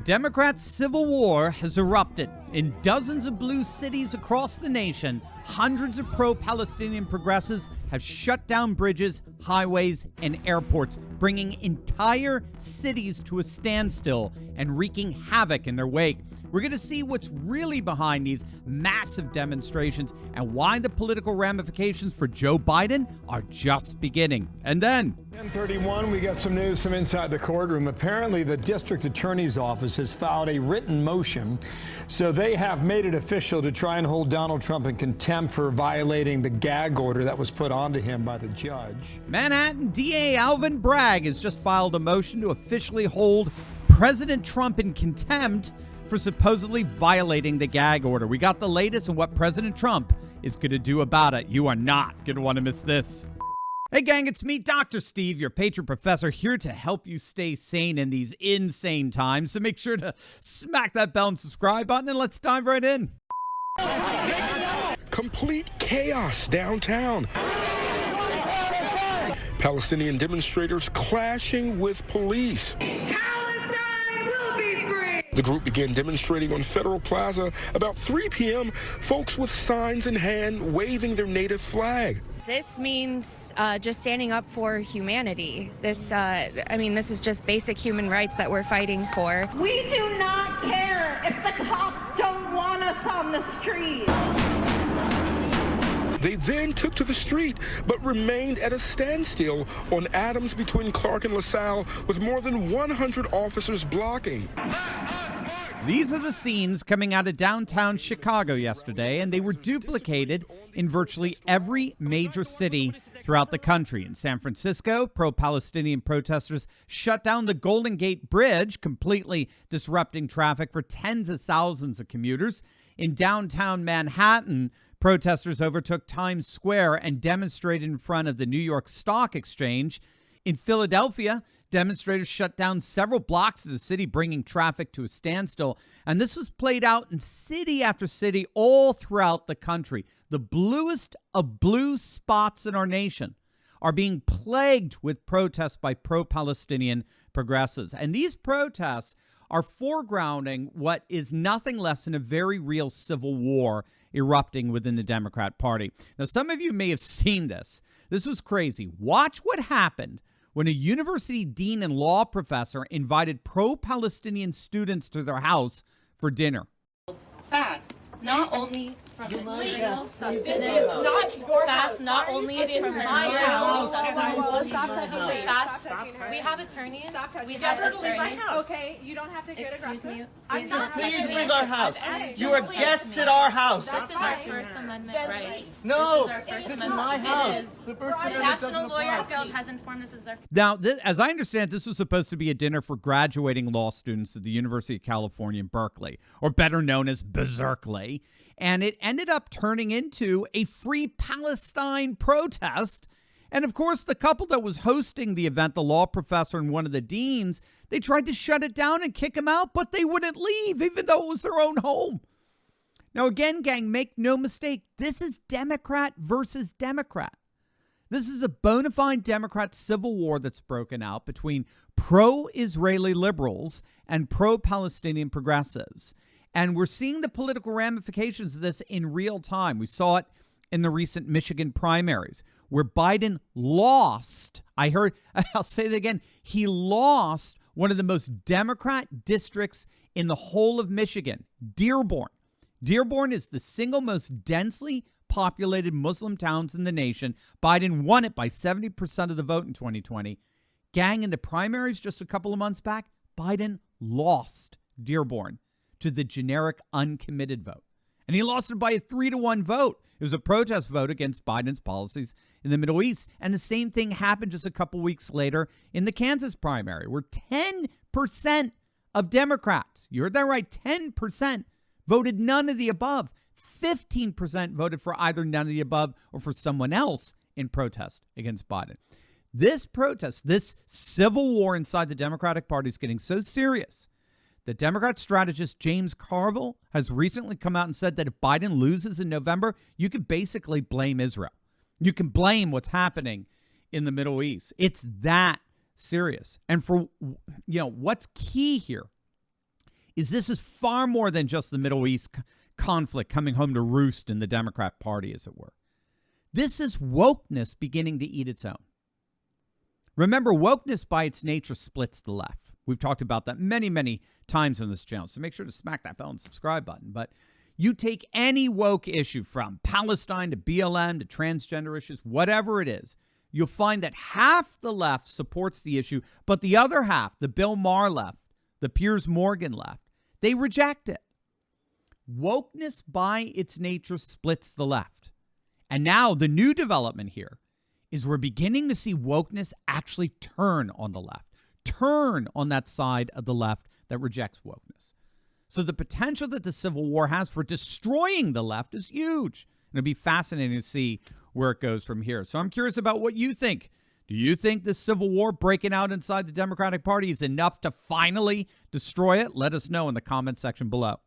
Democrats' civil war has erupted. In dozens of blue cities across the nation, hundreds of pro-Palestinian progressives have shut down bridges, highways, and airports, bringing entire cities to a standstill and wreaking havoc in their wake. We're going to see what's really behind these massive demonstrations and why the political ramifications for Joe Biden are just beginning. And then 10:31, we got some news from inside the courtroom. Apparently, the district attorney's office has filed a written motion, so they have made it official to try and hold Donald Trump in contempt for violating the gag order that was put onto him by the judge. Manhattan DA Alvin Bragg has just filed a motion to officially hold President Trump in contempt for supposedly violating the gag order. We got the latest on what President Trump is going to do about it. You are not going to want to miss this. Hey gang, it's me, Dr. Steve, your patron professor, here to help you stay sane in these insane times. So make sure to smack that bell and subscribe button, and let's dive right in. Complete chaos downtown. Palestinian demonstrators clashing with police. Palestine will be free! The group began demonstrating on Federal Plaza about 3 p.m., folks with signs in hand waving their native flag. This means just standing up for humanity. This is just basic human rights that we're fighting for. We do not care if the cops don't want us on the street. They then took to the street, but remained at a standstill on Adams between Clark and LaSalle, with more than 100 officers blocking. These are the scenes coming out of downtown Chicago yesterday, and they were duplicated in virtually every major city throughout the country. In San Francisco, pro-Palestinian protesters shut down the Golden Gate Bridge, completely disrupting traffic for tens of thousands of commuters. In downtown Manhattan, protesters overtook Times Square and demonstrated in front of the New York Stock Exchange. In Philadelphia, demonstrators shut down several blocks of the city, bringing traffic to a standstill. And this was played out in city after city all throughout the country. The bluest of blue spots in our nation are being plagued with protests by pro-Palestinian progressives. And these protests are foregrounding what is nothing less than a very real civil war erupting within the Democrat Party. Now, some of you may have seen this. This was crazy. Watch what happened when a university dean and law professor invited pro-Palestinian students to their house for dinner. Fast, not only from its legal sustenance, not only from my house. Fast, we have attorneys. We have attorneys. Okay, you don't have to get aggressive. Excuse me. Please leave our house. You are guests at our house. This is our First Amendment right. No, This is this is my house. The National Lawyers Guild has informed us this is our. Now, as I understand, this was supposed to be a dinner for graduating law students at the University of California in Berkeley, or better known as Berkeley. And it ended up turning into a Free Palestine protest. And of course, the couple that was hosting the event, the law professor and one of the deans, they tried to shut it down and kick him out, but they wouldn't leave, even though it was their own home. Now, again, gang, make no mistake, this is Democrat versus Democrat. This is a bona fide Democrat civil war that's broken out between pro-Israeli liberals and pro-Palestinian progressives. And we're seeing the political ramifications of this in real time. We saw it in the recent Michigan primaries, where Biden lost. I'll say that again. He lost one of the most Democrat districts in the whole of Michigan, Dearborn. Dearborn is the single most densely populated Muslim towns in the nation. Biden won it by 70% of the vote in 2020. Gang, in the primaries just a couple of months back, Biden lost Dearborn to the generic uncommitted vote. And he lost it by a 3-1 vote. It was a protest vote against Biden's policies in the Middle East. And the same thing happened just a couple weeks later in the Kansas primary, where 10% of Democrats, you heard that right, 10% voted none of the above. 15% voted for either none of the above or for someone else in protest against Biden. This protest, this civil war inside the Democratic Party is getting so serious. The Democrat strategist James Carville has recently come out and said that if Biden loses in November, you can basically blame Israel. You can blame what's happening in the Middle East. It's that serious. And for, what's key here is this is far more than just the Middle East conflict coming home to roost in the Democrat Party, as it were. This is wokeness beginning to eat its own. Remember, wokeness by its nature splits the left. We've talked about that many, many times on this channel, so make sure to smack that bell and subscribe button. But you take any woke issue from Palestine to BLM to transgender issues, whatever it is, you'll find that half the left supports the issue, but the other half, the Bill Maher left, the Piers Morgan left, they reject it. Wokeness by its nature splits the left. And now the new development here is we're beginning to see wokeness actually turn on the left, turn on that side of the left that rejects wokeness. So the potential that the Civil War has for destroying the left is huge. And it'll be fascinating to see where it goes from here. So I'm curious about what you think. Do you think this Civil War breaking out inside the Democratic Party is enough to finally destroy it? Let us know in the comment section below.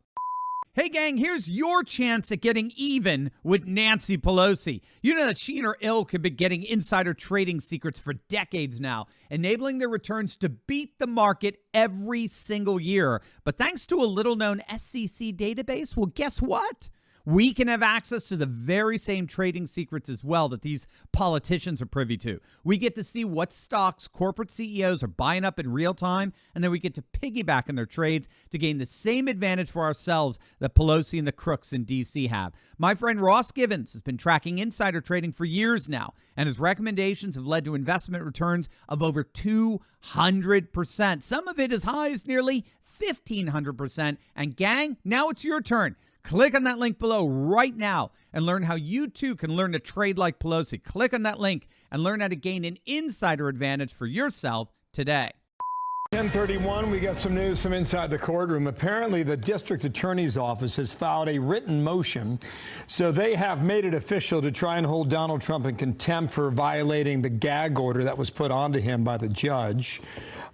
Hey, gang, here's your chance at getting even with Nancy Pelosi. You know that she and her ilk have been getting insider trading secrets for decades now, enabling their returns to beat the market every single year. But thanks to a little-known SEC database, well, guess what? We can have access to the very same trading secrets as well that these politicians are privy to. We get to see what stocks corporate CEOs are buying up in real time, and then we get to piggyback on their trades to gain the same advantage for ourselves that Pelosi and the crooks in D.C. have. My friend Ross Givens has been tracking insider trading for years now, and his recommendations have led to investment returns of over 200%. Some of it as high as nearly 1,500%. And gang, now it's your turn. Click on that link below right now and learn how you too can learn to trade like Pelosi. Click on that link and learn how to gain an insider advantage for yourself today. 10:31, we got some news from inside the courtroom. Apparently, the district attorney's office has filed a written motion, so they have made it official to try and hold Donald Trump in contempt for violating the gag order that was put onto him by the judge.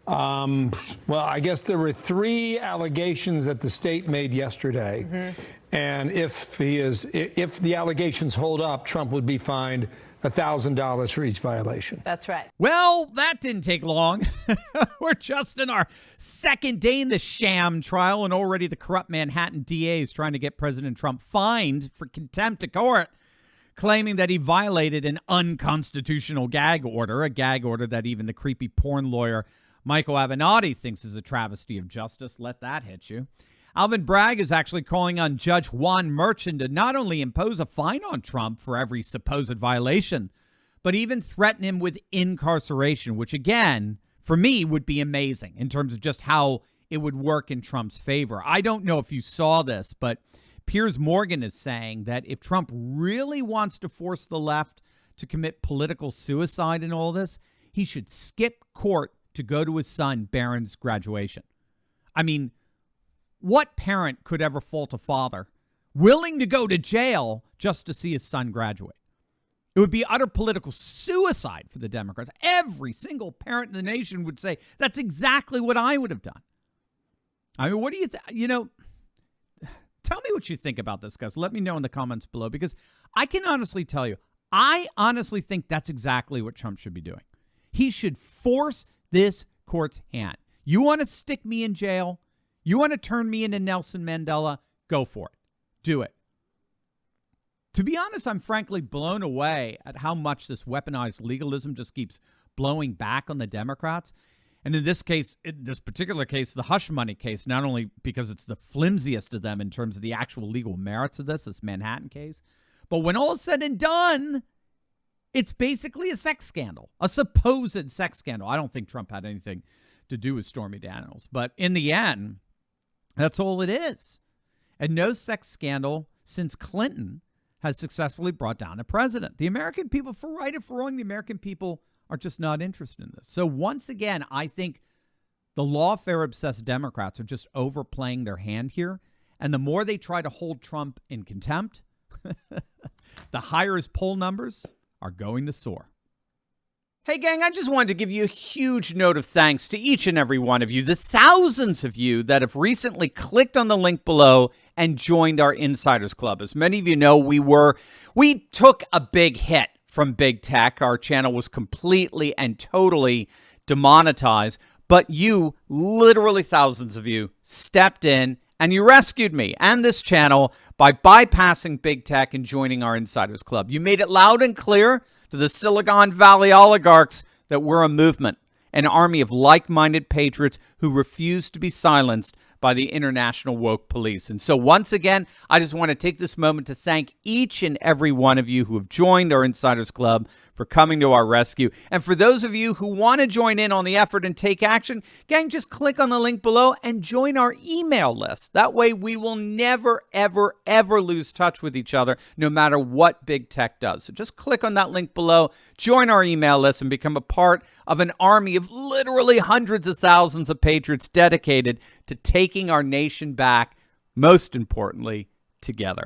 Well, I guess there were 3 allegations that the state made yesterday. And if the allegations hold up, Trump would be fined $1,000 for each violation. That's right. Well, that didn't take long. We're just in our second day in the sham trial, and already the corrupt Manhattan DA is trying to get President Trump fined for contempt of court, claiming that he violated an unconstitutional gag order, a gag order that even the creepy porn lawyer Michael Avenatti thinks is a travesty of justice. Let that hit you. Alvin Bragg is actually calling on Judge Juan Merchan to not only impose a fine on Trump for every supposed violation, but even threaten him with incarceration, which, again, for me, would be amazing in terms of just how it would work in Trump's favor. I don't know if you saw this, but Piers Morgan is saying that if Trump really wants to force the left to commit political suicide in all this, he should skip court to go to his son Barron's graduation. I mean, what parent could ever fault a father willing to go to jail just to see his son graduate? It would be utter political suicide for the Democrats. Every single parent in the nation would say, that's exactly what I would have done. I mean, what do you think? You know, tell me what you think about this, guys. Let me know in the comments below, because I can honestly tell you, I honestly think that's exactly what Trump should be doing. He should force this court's hand. You want to stick me in jail? You want to turn me into Nelson Mandela? Go for it. Do it. To be honest, I'm frankly blown away at how much this weaponized legalism just keeps blowing back on the Democrats. And in this case, in this particular case, the hush money case, not only because it's the flimsiest of them in terms of the actual legal merits of this Manhattan case, but when all is said and done, it's basically a sex scandal, a supposed sex scandal. I don't think Trump had anything to do with Stormy Daniels, but in the end, that's all it is. And no sex scandal since Clinton has successfully brought down a president. The American people, for right or for wrong, the American people are just not interested in this. So once again, I think the lawfare-obsessed Democrats are just overplaying their hand here. And the more they try to hold Trump in contempt, the higher his poll numbers are going to soar. Hey, gang, I just wanted to give you a huge note of thanks to each and every one of you, the thousands of you that have recently clicked on the link below and joined our Insiders Club. As many of you know, we took a big hit from big tech. Our channel was completely and totally demonetized. but you, literally thousands of you, stepped in and you rescued me and this channel by bypassing big tech and joining our Insiders Club. You made it loud and clear to the Silicon Valley oligarchs that we're a movement, an army of like-minded patriots who refuse to be silenced by the international woke police. And so once again, I just want to take this moment to thank each and every one of you who have joined our Insiders Club for coming to our rescue. And for those of you who want to join in on the effort and take action, gang, just click on the link below and join our email list. That way we will never, ever, ever lose touch with each other, no matter what big tech does. So just click on that link below, join our email list, and become a part of an army of literally hundreds of thousands of patriots dedicated to taking our nation back, most importantly, together.